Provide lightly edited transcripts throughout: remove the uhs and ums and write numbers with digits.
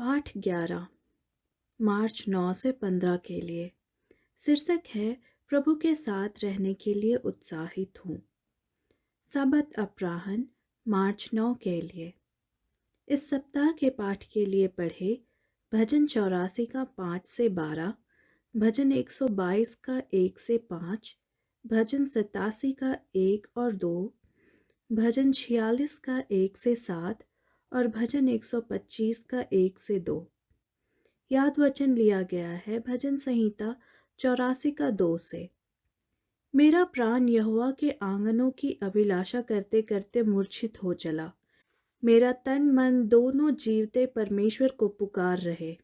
पाठ 11 मार्च 9 से 15 के लिए। शीर्षक है प्रभु के साथ रहने के लिए उत्साहित हूँ। सबत अपराह्न मार्च 9 के लिए। इस सप्ताह के पाठ के लिए पढ़े भजन 84 का 5 से 12, भजन 122 का 1 से 5, भजन 87 का 1 और 2, भजन 46 का 1 से 7 और भजन 125 का 1 से 2। याद वचन लिया गया है भजन संहिता 84 का 2 से। मेरा प्राण यहोवा के आंगनों की अभिलाषा करते करते मूर्छित हो चला। मेरा तन मन दोनों जीवते परमेश्वर को पुकार रहे।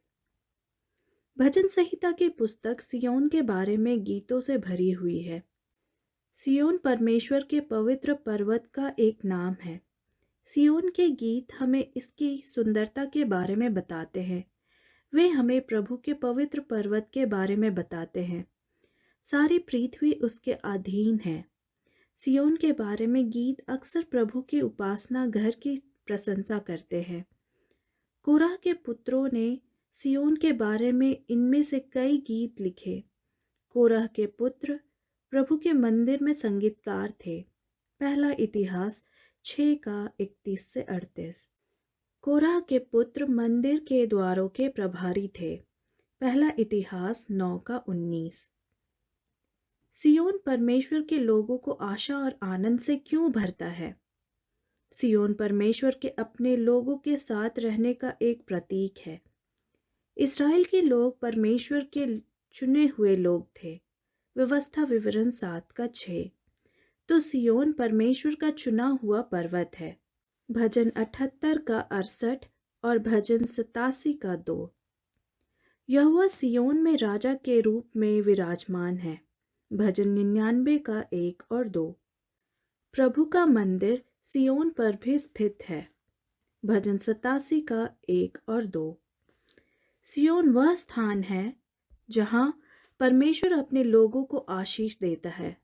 भजन संहिता की पुस्तक सियोन के बारे में गीतों से भरी हुई है। सियोन परमेश्वर के पवित्र पर्वत का एक नाम है। सियोन के गीत हमें इसकी सुंदरता के बारे में बताते हैं। वे हमें प्रभु के पवित्र पर्वत के बारे में बताते हैं। सारी पृथ्वी उसके अधीन है। सियोन के बारे में गीत अक्सर प्रभु के उपासना घर की प्रशंसा करते हैं। कोरह के पुत्रों ने सियोन के बारे में इनमें से कई गीत लिखे। कोरह के पुत्र प्रभु के मंदिर में संगीतकार थे। पहला इतिहास 6 का 31 से 38। कोरह के पुत्र मंदिर के द्वारों के प्रभारी थे। पहला इतिहास 9 का 19। सियोन परमेश्वर के लोगों को आशा और आनंद से क्यों भरता है? सियोन परमेश्वर के अपने लोगों के साथ रहने का एक प्रतीक है। इस्राएल के लोग परमेश्वर के चुने हुए लोग थे। व्यवस्था विवरण 7 का 6। तो सियोन परमेश्वर का चुना हुआ पर्वत है। भजन 78 का 68 और भजन 87 का 2। यहोवा सियोन में राजा के रूप में विराजमान है। भजन 99 का 1 और 2। प्रभु का मंदिर सियोन पर भी स्थित है। भजन 87 का 1 और 2। सियोन वह स्थान है जहाँ परमेश्वर अपने लोगों को आशीष देता है।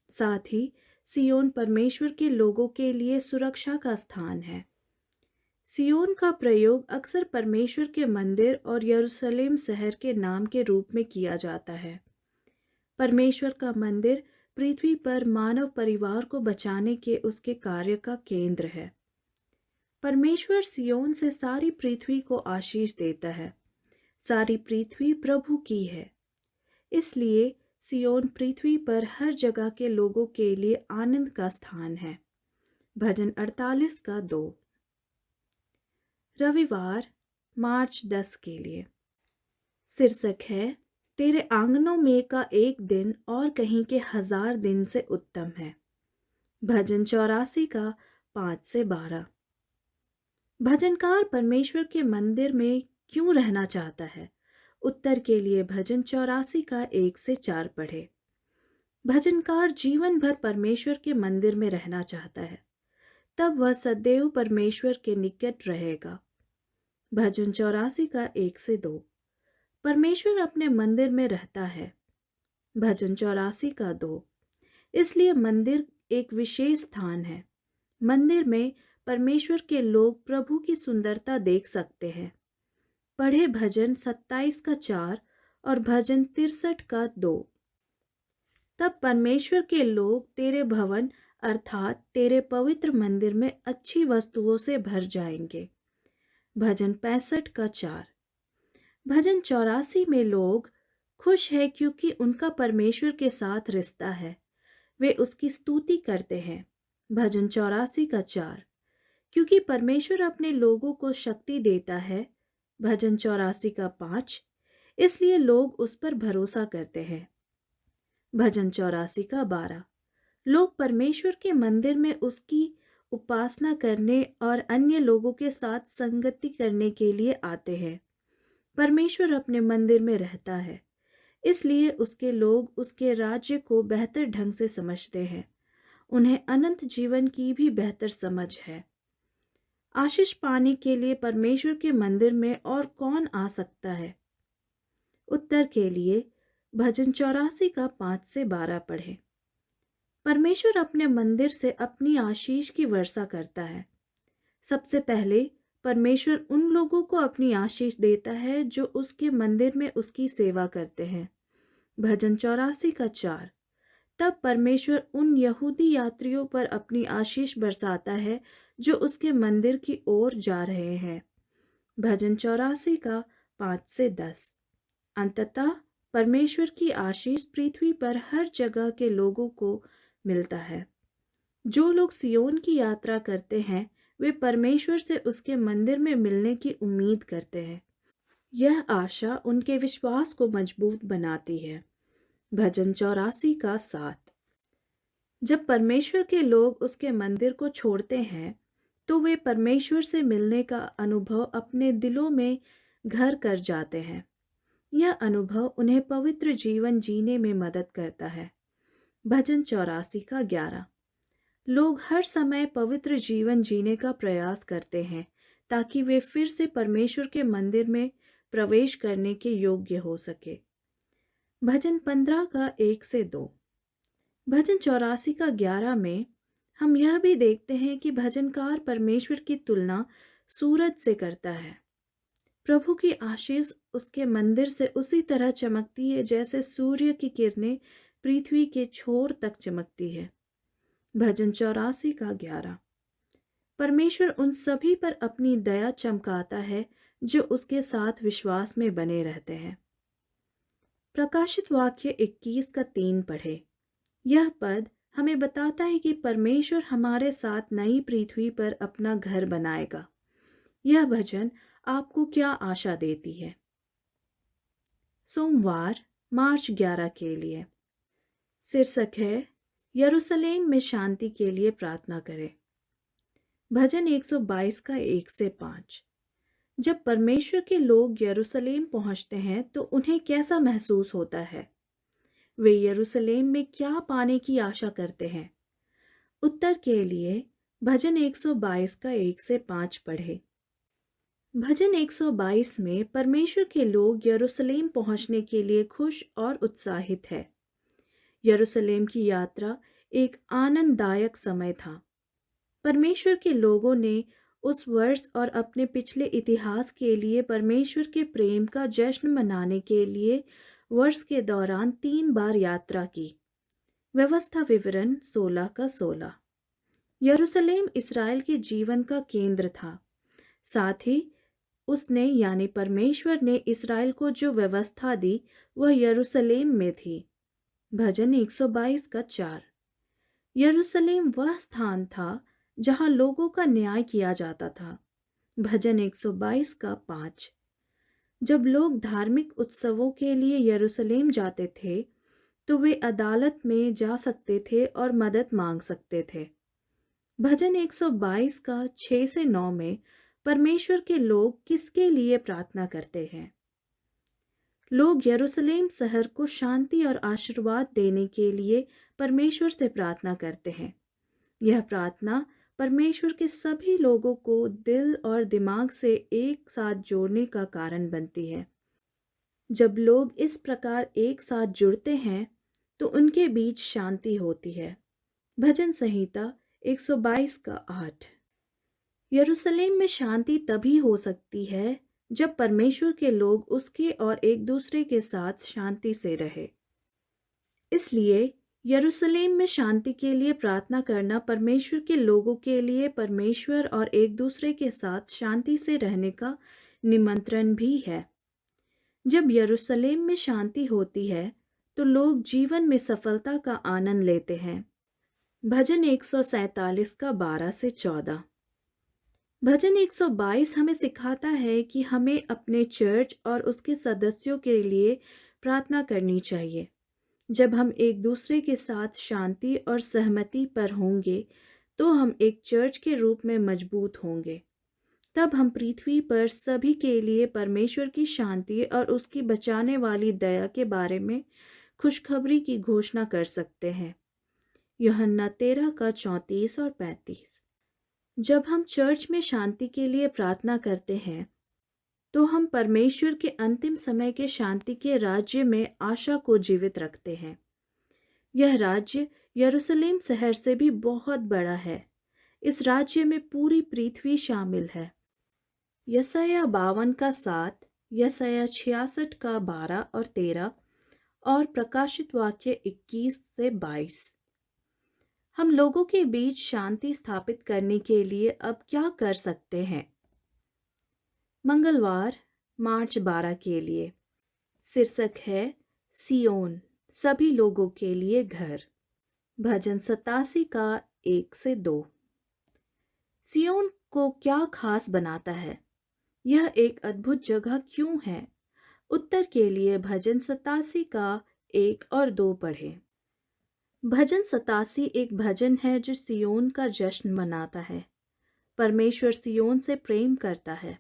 साथ ही सियोन परमेश्वर के लोगों के लिए सुरक्षा का स्थान है। सियोन का प्रयोग अक्सर परमेश्वर के मंदिर और यरूशलेम शहर के नाम के रूप में किया जाता है। परमेश्वर का मंदिर पृथ्वी पर मानव परिवार को बचाने के उसके कार्य का केंद्र है। परमेश्वर सियोन से सारी पृथ्वी को आशीष देता है। सारी पृथ्वी प्रभु की है। इसलिए सियोन पृथ्वी पर हर जगह के लोगों के लिए आनंद का स्थान है। भजन 48 का 2। रविवार मार्च 10 के लिए। शीर्षक है तेरे आंगनों में का एक दिन और कहीं के 1000 दिन से उत्तम है। भजन 84 का 5 से 12। भजनकार परमेश्वर के मंदिर में क्यों रहना चाहता है? उत्तर के लिए भजन 84 का 1 से 4 पढ़े। भजनकार जीवन भर परमेश्वर के मंदिर में रहना चाहता है। तब वह सदैव परमेश्वर के निकट रहेगा। भजन 84 का 1 से 2। परमेश्वर अपने मंदिर में रहता है। भजन 84 का 2। इसलिए मंदिर एक विशेष स्थान है। मंदिर में परमेश्वर के लोग प्रभु की सुंदरता देख सकते हैं। पढ़े भजन 27 का 4 और भजन 63 का 2। तब परमेश्वर के लोग तेरे भवन अर्थात तेरे पवित्र मंदिर में अच्छी वस्तुओं से भर जाएंगे। भजन 65 का 4। भजन 84 में लोग खुश हैं क्योंकि उनका परमेश्वर के साथ रिश्ता है। वे उसकी स्तुति करते हैं। भजन 84 का 4। क्योंकि परमेश्वर अपने लोगों को शक्ति देता है। भजन 84 का 5। इसलिए लोग उस पर भरोसा करते हैं। भजन 84 का 12। लोग परमेश्वर के मंदिर में उसकी उपासना करने और अन्य लोगों के साथ संगति करने के लिए आते हैं। परमेश्वर अपने मंदिर में रहता है। इसलिए उसके लोग उसके राज्य को बेहतर ढंग से समझते हैं। उन्हें अनंत जीवन की भी बेहतर समझ है। आशीष पाने के लिए परमेश्वर के मंदिर में और कौन आ सकता है? उत्तर के लिए भजन 84 का 5 से 12 पढ़े। परमेश्वर अपने मंदिर से अपनी आशीष की वर्षा करता है। सबसे पहले परमेश्वर उन लोगों को अपनी आशीष देता है जो उसके मंदिर में उसकी सेवा करते हैं। भजन 84 का 4। तब परमेश्वर उन यहूदी यात्रियों पर अपनी आशीष बरसाता है जो उसके मंदिर की ओर जा रहे हैं। भजन 84 का 5 से 10। अंततः परमेश्वर की आशीष पृथ्वी पर हर जगह के लोगों को मिलता है। जो लोग सियोन की यात्रा करते हैं वे परमेश्वर से उसके मंदिर में मिलने की उम्मीद करते हैं। यह आशा उनके विश्वास को मजबूत बनाती है। भजन 84 का 7। जब परमेश्वर के लोग उसके मंदिर को छोड़ते हैं तो वे परमेश्वर से मिलने का अनुभव अपने दिलों में घर कर जाते हैं। यह अनुभव उन्हें पवित्र जीवन जीने में मदद करता है। भजन 84 का 11। लोग हर समय पवित्र जीवन जीने का प्रयास करते हैं ताकि वे फिर से परमेश्वर के मंदिर में प्रवेश करने के योग्य हो सके। भजन 15 का 1 से 2। भजन 84 का 11 में हम यह भी देखते हैं कि भजनकार परमेश्वर की तुलना सूरज से करता है। प्रभु की आशीष उसके मंदिर से उसी तरह चमकती है जैसे सूर्य की किरणें पृथ्वी के छोर तक चमकती है। भजन 84 का 11। परमेश्वर उन सभी पर अपनी दया चमकाता है जो उसके साथ विश्वास में बने रहते हैं। प्रकाशित वाक्य 21 का 3 पढ़े। यह पद हमें बताता है कि परमेश्वर हमारे साथ नई पृथ्वी पर अपना घर बनाएगा। यह भजन आपको क्या आशा देती है? सोमवार मार्च 11 के लिए शीर्षक है यरूशलेम में शांति के लिए प्रार्थना करें। भजन 122 का 1 से 5। जब परमेश्वर के लोग यरूशलेम पहुंचते हैं तो उन्हें कैसा महसूस होता है? वे यरूशलेम में क्या पाने की आशा करते हैं? उत्तर के लिए भजन 122 का 1 से 5 पढ़े। भजन 122 में परमेश्वर के लोग यरूशलेम पहुंचने के लिए खुश और उत्साहित है। यरूशलेम की यात्रा एक आनंददायक समय था। परमेश्वर के लोगों ने उस वर्ष और अपने पिछले इतिहास के लिए परमेश्वर के प्रेम का जश्न मनाने के लिए वर्ष के दौरान 3 बार यात्रा की। व्यवस्था विवरण 16 का 16। यरूशलेम इस्राएल के जीवन का केंद्र था। साथ ही उसने यानी परमेश्वर ने इस्राएल को जो व्यवस्था दी वह यरूशलेम में थी। भजन 122 का 4। यरूशलेम वह स्थान था जहां लोगों का न्याय किया जाता था। भजन 122 का 5। जब लोग धार्मिक उत्सवों के लिए यरूशलेम जाते थे तो वे अदालत में जा सकते थे और मदद मांग सकते थे। भजन 122 का 6 से 9 में परमेश्वर के लोग किसके लिए प्रार्थना करते हैं? लोग यरूशलेम शहर को शांति और आशीर्वाद देने के लिए परमेश्वर से प्रार्थना करते हैं। यह प्रार्थना परमेश्वर के सभी लोगों को दिल और दिमाग से एक साथ जोड़ने का कारण बनती है। जब लोग इस प्रकार एक साथ जुड़ते हैं तो उनके बीच शांति होती है। भजन संहिता 122 का 8। यरूशलेम में शांति तभी हो सकती है जब परमेश्वर के लोग उसके और एक दूसरे के साथ शांति से रहे। इसलिए यरूशलेम में शांति के लिए प्रार्थना करना परमेश्वर के लोगों के लिए परमेश्वर और एक दूसरे के साथ शांति से रहने का निमंत्रण भी है। जब यरूशलेम में शांति होती है तो लोग जीवन में सफलता का आनंद लेते हैं। भजन 147 का 12 से 14। भजन 122 हमें सिखाता है कि हमें अपने चर्च और उसके सदस्यों के लिए प्रार्थना करनी चाहिए। जब हम एक दूसरे के साथ शांति और सहमति पर होंगे तो हम एक चर्च के रूप में मजबूत होंगे। तब हम पृथ्वी पर सभी के लिए परमेश्वर की शांति और उसकी बचाने वाली दया के बारे में खुशखबरी की घोषणा कर सकते हैं। यूहन्ना 13 का 34 और 35। जब हम चर्च में शांति के लिए प्रार्थना करते हैं तो हम परमेश्वर के अंतिम समय के शांति के राज्य में आशा को जीवित रखते हैं। यह राज्य यरूशलेम शहर से भी बहुत बड़ा है। इस राज्य में पूरी पृथ्वी शामिल है। यशायाह 52 का 7, यशायाह 66 का 12 और 13 और प्रकाशित वाक्य 21 से 22। हम लोगों के बीच शांति स्थापित करने के लिए अब क्या कर सकते हैं? मंगलवार, मार्च 12 के लिए शीर्षक है सियोन, सभी लोगों के लिए घर। भजन 87 का 1 से 2। सियोन को क्या खास बनाता है? यह एक अद्भुत जगह क्यों है? उत्तर के लिए भजन 87 का 1 और 2 पढ़ें। भजन 87 एक भजन है जो सियोन का जश्न मनाता है। परमेश्वर सियोन से प्रेम करता है।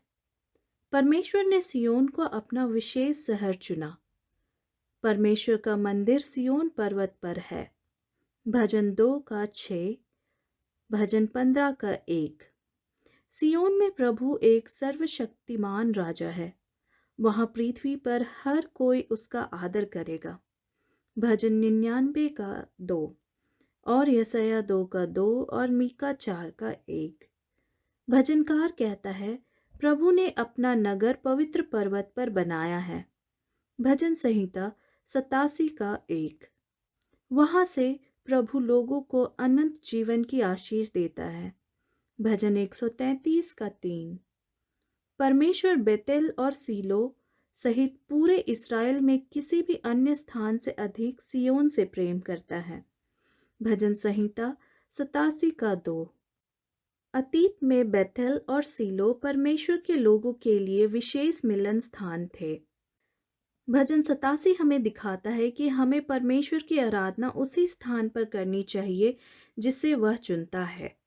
परमेश्वर ने सियोन को अपना विशेष शहर चुना। परमेश्वर का मंदिर सियोन पर्वत पर है। भजन 2 का 6, भजन 15 का 1। सियोन में प्रभु एक सर्वशक्तिमान राजा है। वहां पृथ्वी पर हर कोई उसका आदर करेगा। भजन 99 का 2 और यशायाह 2 का 2 और मीका 4 का 1। भजनकार कहता है, प्रभु ने अपना नगर पवित्र पर्वत पर बनाया है। भजन संहिता 87 का 1। वहां से प्रभु लोगों को अनंत जीवन की आशीष देता है। भजन 133 का 3। परमेश्वर बेतेल और सीलो सहित पूरे इस्राएल में किसी भी अन्य स्थान से अधिक सियोन से प्रेम करता है। भजन संहिता 87 का 2। अतीत में बेथेल और सीलो परमेश्वर के लोगों के लिए विशेष मिलन स्थान थे। भजन 87 हमें दिखाता है कि हमें परमेश्वर की आराधना उसी स्थान पर करनी चाहिए जिसे वह चुनता है।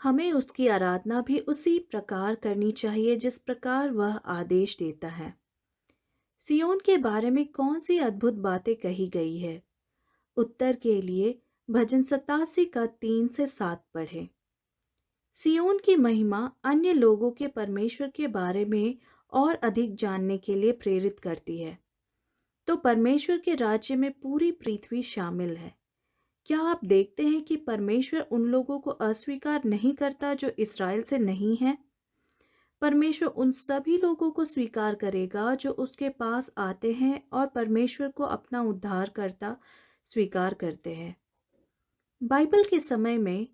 हमें उसकी आराधना भी उसी प्रकार करनी चाहिए जिस प्रकार वह आदेश देता है। सियोन के बारे में कौन सी अद्भुत बातें कही गई है? उत्तर के लिए भजन 87 का 3 से 7 पढ़ें। सियोन की महिमा अन्य लोगों के परमेश्वर के बारे में और अधिक जानने के लिए प्रेरित करती है। तो परमेश्वर के राज्य में पूरी पृथ्वी शामिल है। क्या आप देखते हैं कि परमेश्वर उन लोगों को अस्वीकार नहीं करता जो इस्राएल से नहीं है? परमेश्वर उन सभी लोगों को स्वीकार करेगा जो उसके पास आते हैं और परमेश्वर को अपना उद्धारकर्ता स्वीकार करते हैं। बाइबल के समय में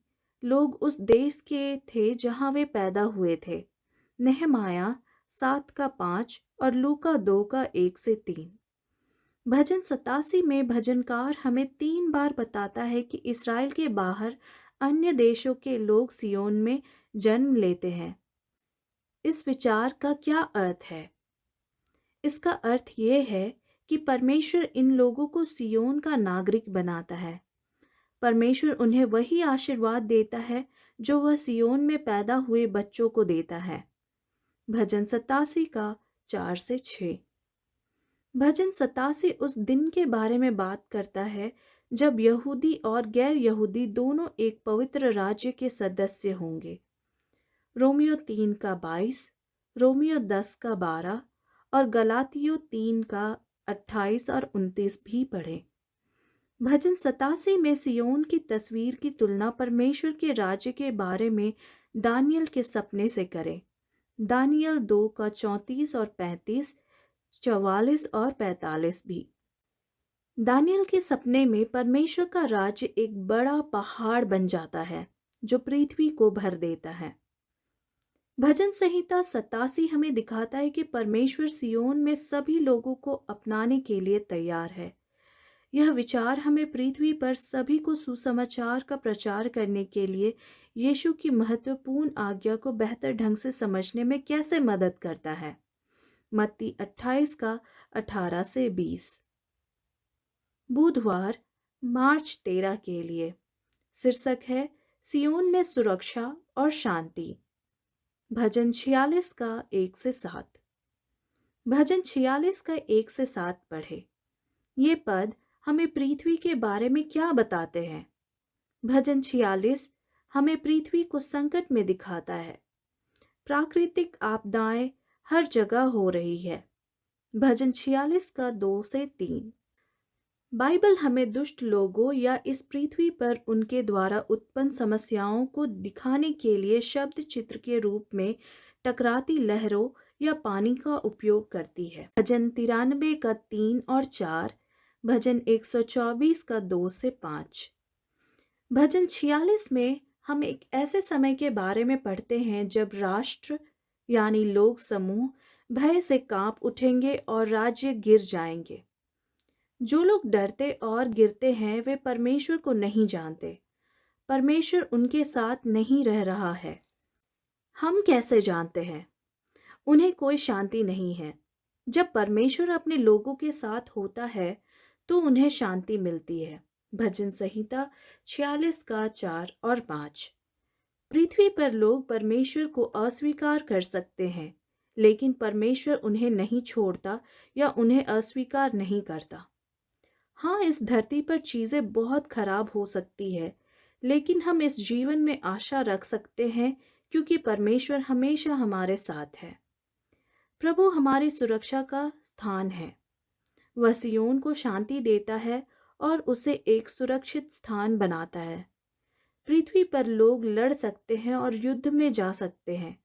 लोग उस देश के थे जहां वे पैदा हुए थे। नेहमाया 7 का 5 और लूका 2 का 1 से 3। भजन 87 में भजनकार हमें 3 बार बताता है कि इस्राएल के बाहर अन्य देशों के लोग सियोन में जन्म लेते हैं। इस विचार का क्या अर्थ है? इसका अर्थ यह है कि परमेश्वर इन लोगों को सियोन का नागरिक बनाता है। परमेश्वर उन्हें वही आशीर्वाद देता है जो वह सियोन में पैदा हुए बच्चों को देता है। भजन 87 का 4 से 6। भजन 87 उस दिन के बारे में बात करता है जब यहूदी और गैर यहूदी दोनों एक पवित्र राज्य के सदस्य होंगे। रोमियो 3 का 22, रोमियो 10 का 12 और गलातियों 3 का 28 और 29 भी पढ़ें। भजन 87 में सियोन की तस्वीर की तुलना परमेश्वर के राज्य के बारे में दानियल के सपने से करें। दानियल 2 का 34 और 35, 44 और 45 भी। दानियल के सपने में परमेश्वर का राज्य एक बड़ा पहाड़ बन जाता है जो पृथ्वी को भर देता है। भजन संहिता 87 हमें दिखाता है कि परमेश्वर सियोन में सभी लोगों को अपनाने के लिए तैयार है। यह विचार हमें पृथ्वी पर सभी को सुसमाचार का प्रचार करने के लिए यीशु की महत्वपूर्ण आज्ञा को बेहतर ढंग से समझने में कैसे मदद करता है। मत्ती 28 का 18 से 20। बुधवार, मार्च 13 के लिए शीर्षक है सियोन में सुरक्षा और शांति। भजन 46 का 1 से 7। भजन 46 का 1 से 7 पढ़े। ये पद हमें पृथ्वी के बारे में क्या बताते हैं? भजन 46 हमें पृथ्वी को संकट में दिखाता है। प्राकृतिक आपदाएं हर जगह हो रही है। भजन 46 का 2 से 3। बाइबल हमें दुष्ट लोगों या इस पृथ्वी पर उनके द्वारा उत्पन्न समस्याओं को दिखाने के लिए शब्द चित्र के रूप में टकराती लहरों या पानी का उपयोग करती है। भजन 93 का 3 और 4, भजन 124 का 2 से 5। भजन 46 में हम एक ऐसे समय के बारे में पढ़ते हैं जब राष्ट्र यानी लोग समूह भय से कांप उठेंगे और राज्य गिर जाएंगे। जो लोग डरते और गिरते हैं वे परमेश्वर को नहीं जानते। परमेश्वर उनके साथ नहीं रह रहा है। हम कैसे जानते हैं? उन्हें कोई शांति नहीं है। जब परमेश्वर अपने लोगों के साथ होता है तो उन्हें शांति मिलती है। भजन संहिता 46 का 4 और 5। पृथ्वी पर लोग परमेश्वर को अस्वीकार कर सकते हैं, लेकिन परमेश्वर उन्हें नहीं छोड़ता या उन्हें अस्वीकार नहीं करता। हाँ, इस धरती पर चीजें बहुत खराब हो सकती है, लेकिन हम इस जीवन में आशा रख सकते हैं क्योंकि परमेश्वर हमेशा हमारे साथ है। प्रभु हमारी सुरक्षा का स्थान है। वह सिय्योन को शांति देता है और उसे एक सुरक्षित स्थान बनाता है। पृथ्वी पर लोग लड़ सकते हैं और युद्ध में जा सकते हैं,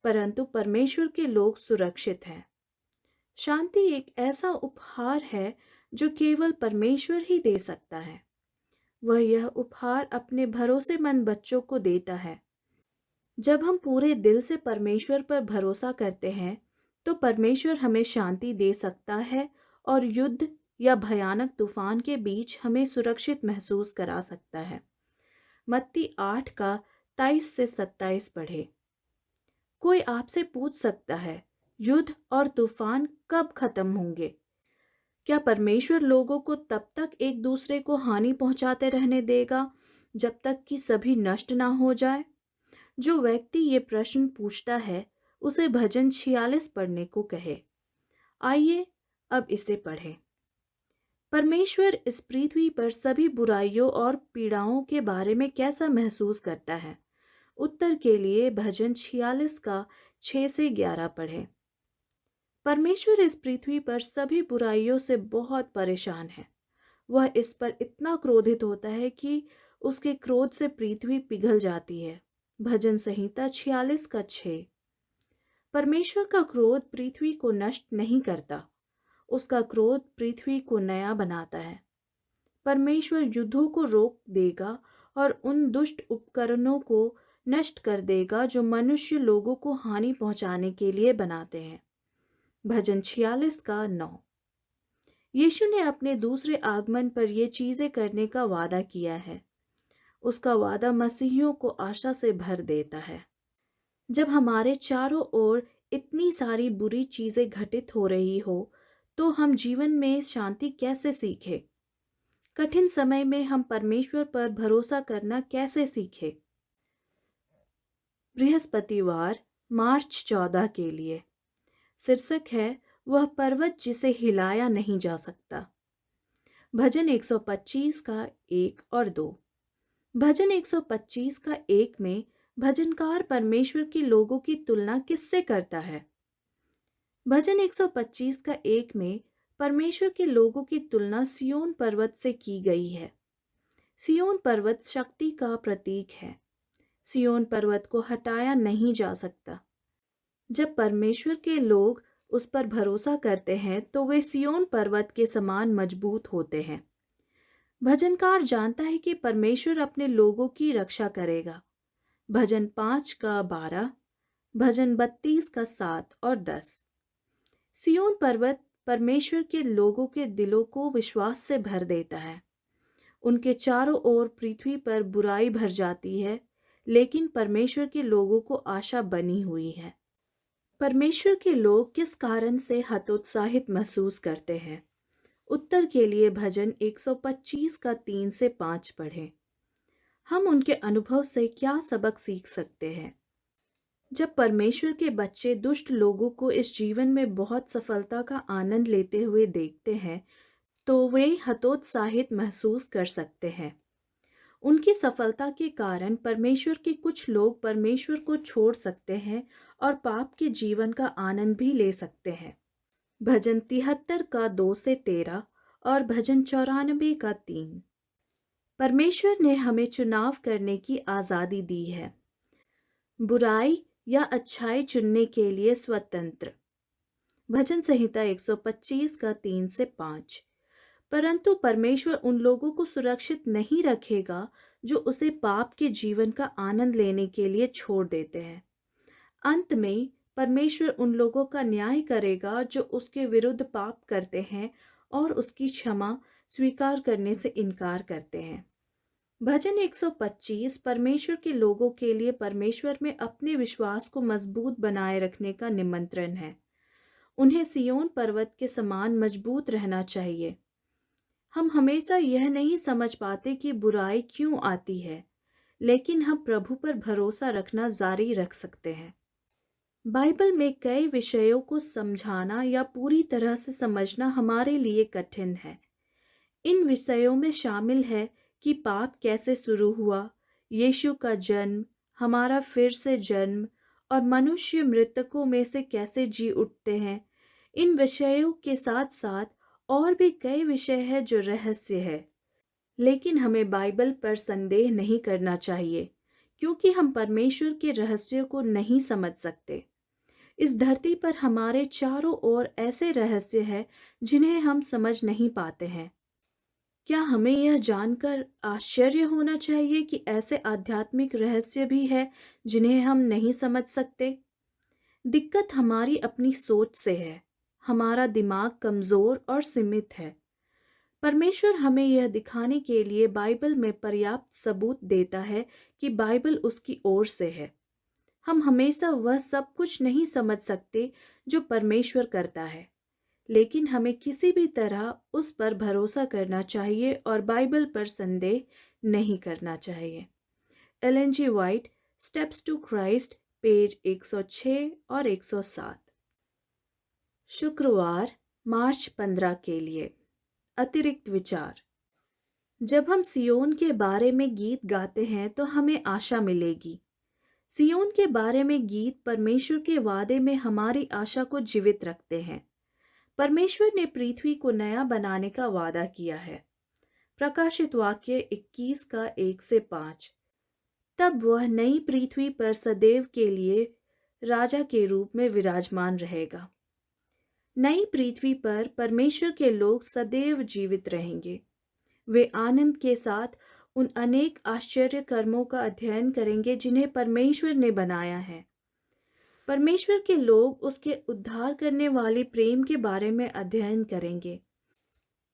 परंतु परमेश्वर के लोग सुरक्षित हैं। शांति एक ऐसा उपहार है जो केवल परमेश्वर ही दे सकता है। वह यह उपहार अपने भरोसेमंद बच्चों को देता है। जब हम पूरे दिल से परमेश्वर पर भरोसा करते हैं तो परमेश्वर हमें शांति दे सकता है और युद्ध या भयानक तूफान के बीच हमें सुरक्षित महसूस करा सकता है। मत्ती 8 का 23 से 27 पढ़े। कोई आपसे पूछ सकता है, युद्ध और तूफान कब खत्म होंगे? क्या परमेश्वर लोगों को तब तक एक दूसरे को हानि पहुंचाते रहने देगा जब तक कि सभी नष्ट ना हो जाए? जो व्यक्ति ये प्रश्न पूछता है उसे भजन 46 पढ़ने को कहे। आइए अब इसे पढ़ें। परमेश्वर इस पृथ्वी पर सभी बुराइयों और पीड़ाओं के बारे में कैसा महसूस करता है? उत्तर के लिए भजन 46 का 6 से 11 पढ़ें। परमेश्वर इस पृथ्वी पर सभी बुराइयों से बहुत परेशान है। वह इस पर इतना क्रोधित होता है कि उसके क्रोध से पृथ्वी पिघल जाती है। भजन संहिता 46 का 6। परमेश्वर का क्रोध पृथ्वी को नष्ट नहीं करता, उसका क्रोध पृथ्वी को नया बनाता है। परमेश्वर युद्धों को रोक देगा और उन दुष्ट उपकरणों को नष्ट कर देगा जो मनुष्य लोगों को हानि पहुंचाने के लिए बनाते हैं। भजन 46 का 9। यीशु ने अपने दूसरे आगमन पर ये चीजें करने का वादा किया है। उसका वादा मसीहियों को आशा से भर देता है। जब हमारे चारों ओर इतनी सारी बुरी चीजें घटित हो रही हो तो हम जीवन में शांति कैसे सीखें? कठिन समय में हम परमेश्वर पर भरोसा करना कैसे सीखें? बृहस्पतिवार मार्च 14 के लिए शीर्षक है, वह पर्वत जिसे हिलाया नहीं जा सकता। भजन 125 का 1 और 2। भजन 125 का 1 में भजनकार परमेश्वर के लोगों की तुलना किससे करता है? भजन 125 का 1 में परमेश्वर के लोगों की तुलना सिय्योन पर्वत से की गई है। सिय्योन पर्वत शक्ति का प्रतीक है। सिय्योन पर्वत को हटाया नहीं जा सकता। जब परमेश्वर के लोग उस पर भरोसा करते हैं तो वे सिय्योन पर्वत के समान मजबूत होते हैं। भजनकार जानता है कि परमेश्वर अपने लोगों की रक्षा करेगा। भजन 5 का 12, भजन 32 का 7 और 10। सिय्योन पर्वत परमेश्वर के लोगों के दिलों को विश्वास से भर देता है। उनके चारों ओर पृथ्वी पर बुराई भर जाती है, लेकिन परमेश्वर के लोगों को आशा बनी हुई है। परमेश्वर के लोग किस कारण से हतोत्साहित महसूस करते हैं? उत्तर के लिए भजन 125 का 3 से 5 पढ़ें। हम उनके अनुभव से क्या सबक सीख सकते हैं? जब परमेश्वर के बच्चे दुष्ट लोगों को इस जीवन में बहुत सफलता का आनंद लेते हुए देखते हैं तो वे हतोत्साहित महसूस कर सकते हैं। उनकी सफलता के कारण परमेश्वर के कुछ लोग परमेश्वर को छोड़ सकते हैं और पाप के जीवन का आनंद भी ले सकते हैं। भजन 73 का 2 से 13 और भजन 94 का 3। परमेश्वर ने हमें चुनाव करने की आज़ादी दी है। बुराई या अच्छाई चुनने के लिए स्वतंत्र। भजन संहिता 125 का 3 से 5। परंतु परमेश्वर उन लोगों को सुरक्षित नहीं रखेगा जो उसे पाप के जीवन का आनंद लेने के लिए छोड़ देते हैं। अंत में परमेश्वर उन लोगों का न्याय करेगा जो उसके विरुद्ध पाप करते हैं और उसकी क्षमा स्वीकार करने से इनकार करते हैं। भजन 125 परमेश्वर के लोगों के लिए परमेश्वर में अपने विश्वास को मजबूत बनाए रखने का निमंत्रण है। उन्हें सियोन पर्वत के समान मजबूत रहना चाहिए। हम हमेशा यह नहीं समझ पाते कि बुराई क्यों आती है, लेकिन हम प्रभु पर भरोसा रखना जारी रख सकते हैं। बाइबल में कई विषयों को समझाना या पूरी तरह से समझना हमारे लिए कठिन है। इन विषयों में शामिल है कि पाप कैसे शुरू हुआ, यीशु का जन्म, हमारा फिर से जन्म और मनुष्य मृतकों में से कैसे जी उठते हैं। इन विषयों के साथ साथ और भी कई विषय हैं जो रहस्य है, लेकिन हमें बाइबल पर संदेह नहीं करना चाहिए क्योंकि हम परमेश्वर के रहस्यों को नहीं समझ सकते। इस धरती पर हमारे चारों ओर ऐसे रहस्य हैं जिन्हें हम समझ नहीं पाते हैं। क्या हमें यह जानकर आश्चर्य होना चाहिए कि ऐसे आध्यात्मिक रहस्य भी हैं जिन्हें हम नहीं समझ सकते? दिक्कत हमारी अपनी सोच से है। हमारा दिमाग कमजोर और सीमित है। परमेश्वर हमें यह दिखाने के लिए बाइबल में पर्याप्त सबूत देता है कि बाइबल उसकी ओर से है। हम हमेशा वह सब कुछ नहीं समझ सकते जो परमेश्वर करता है, लेकिन हमें किसी भी तरह उस पर भरोसा करना चाहिए और बाइबल पर संदेह नहीं करना चाहिए। Ellen G White, steps to Christ, page 106 और 107। शुक्रवार, मार्च 15 के लिए अतिरिक्त विचार। जब हम सियोन के बारे में गीत गाते हैं तो हमें आशा मिलेगी। सियोन के बारे में गीत परमेश्वर के वादे में हमारी आशा को जीवित रखते हैं। परमेश्वर ने पृथ्वी को नया बनाने का वादा किया है। प्रकाशित वाक्य 21 का 1 से 5। तब वह नई पृथ्वी पर सदैव के लिए राजा के रूप में विराजमान रहेगा। नई पृथ्वी पर परमेश्वर के लोग सदैव जीवित रहेंगे। वे आनंद के साथ उन अनेक आश्चर्य कर्मों का अध्ययन करेंगे जिन्हें परमेश्वर ने बनाया है। परमेश्वर के लोग उसके उद्धार करने वाले प्रेम के बारे में अध्ययन करेंगे।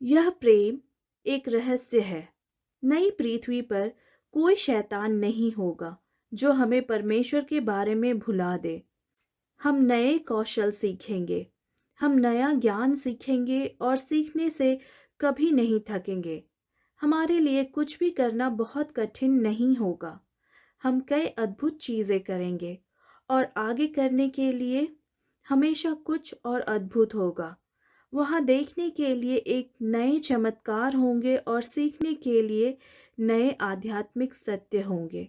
यह प्रेम एक रहस्य है। नई पृथ्वी पर कोई शैतान नहीं होगा जो हमें परमेश्वर के बारे में भुला दे। हम नए कौशल सीखेंगे, हम नया ज्ञान सीखेंगे और सीखने से कभी नहीं थकेंगे। हमारे लिए कुछ भी करना बहुत कठिन नहीं होगा। हम कई अद्भुत चीज़ें करेंगे और आगे करने के लिए हमेशा कुछ और अद्भुत होगा। वहाँ देखने के लिए एक नए चमत्कार होंगे और सीखने के लिए नए आध्यात्मिक सत्य होंगे।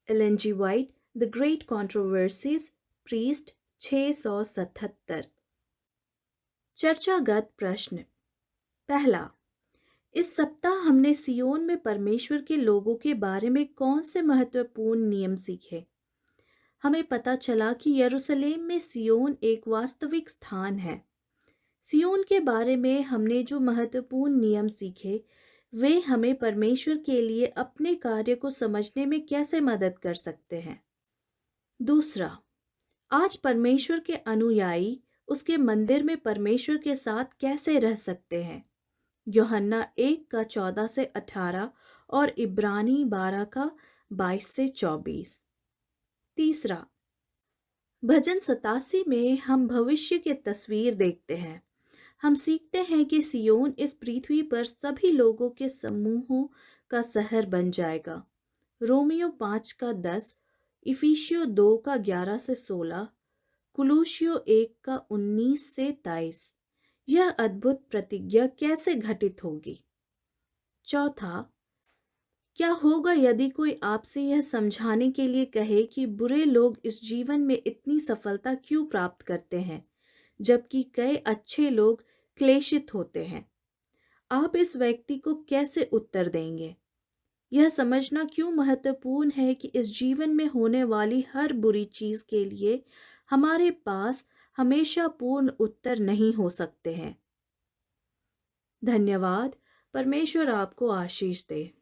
Ellen G White, the great controversies, priest, 677। चर्चागत प्रश्न। पहला, इस सप्ताह हमने सियोन में परमेश्वर के लोगों के बारे में कौन से महत्वपूर्ण नियम सीखे? हमें पता चला कि यरूशलेम में सियोन एक वास्तविक स्थान है। सियोन के बारे में हमने जो महत्वपूर्ण नियम सीखे, वे हमें परमेश्वर के लिए अपने कार्य को समझने में कैसे मदद कर सकते हैं? दूसरा, आज परमेश्वर के अनुयायी उसके मंदिर में परमेश्वर के साथ कैसे रह सकते हैं? यूहन्ना 1 का 14 से 18 और इब्रानी 12 का 22 से 24। तीसरा, भजन 87 में हम भविष्य की तस्वीर देखते हैं। हम सीखते हैं कि सियोन इस पृथ्वी पर सभी लोगों के समूहों का शहर बन जाएगा। रोमियो 5 का 10, इफिसियो 2 का 11 से 16, कुलूसियो 1 का 19 से 23। यह अद्भुत प्रतिज्ञा कैसे घटित होगी? चौथा, क्या होगा यदि कोई आपसे यह समझाने के लिए कहे कि बुरे लोग इस जीवन में इतनी सफलता क्यों प्राप्त करते हैं, जबकि कई अच्छे लोग क्लेशित होते हैं? आप इस व्यक्ति को कैसे उत्तर देंगे? यह समझना क्यों महत्वपूर्ण है कि इस जीवन में होने वाली हर बुरी चीज़ के लिए हमारे पास हमेशा पूर्ण उत्तर नहीं हो सकते हैं। धन्यवाद। परमेश्वर आपको आशीष दे।